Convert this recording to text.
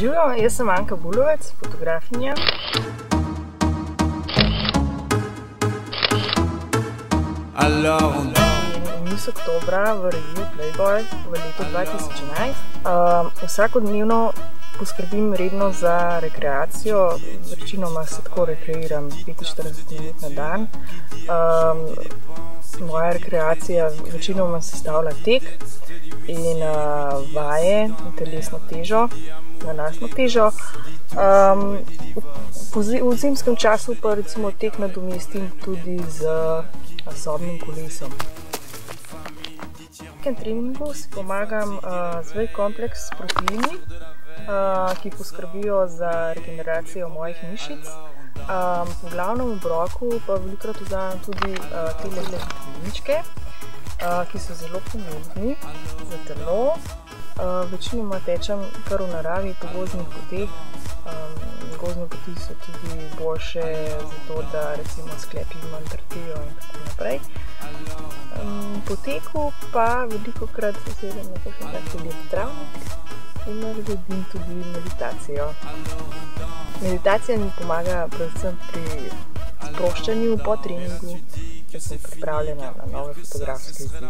Živijo, jaz sem Anka Bulovec, fotografinja. Vmes oktobra v reviji Playboy v letu 2011 vsakodnevno poskrbim redno za rekreacijo, večinoma se tako rekreiram 45 minut na dan. Moja rekreacija večinoma sestavlja tek in vaje in telesno težo, nanasno težo. V zimskem času pa recimo tek nadomestim tudi z sobnim kolesom. V tem treningu si pomagam z Whey-Complex s proteini, ki poskrbijo za regeneracijo mojih mišic. V glavnem obroku pa velikokrat vzamem tudi tele vitaminčke, ki so zelo pomembni za telo. Večinoma tečem kar v naravi po gozdnih poteh. Gozdne poti so tudi boljše zato, da recimo sklepi manj trpijo in tako naprej. Po teku pa velikokrat zasedem na kakšen tak lep travnik in naredim tudi meditacijo. Meditacija mi pomaga predvsem pri sproščanju po treningu, da sem pripravljena na nove fotografske izzive.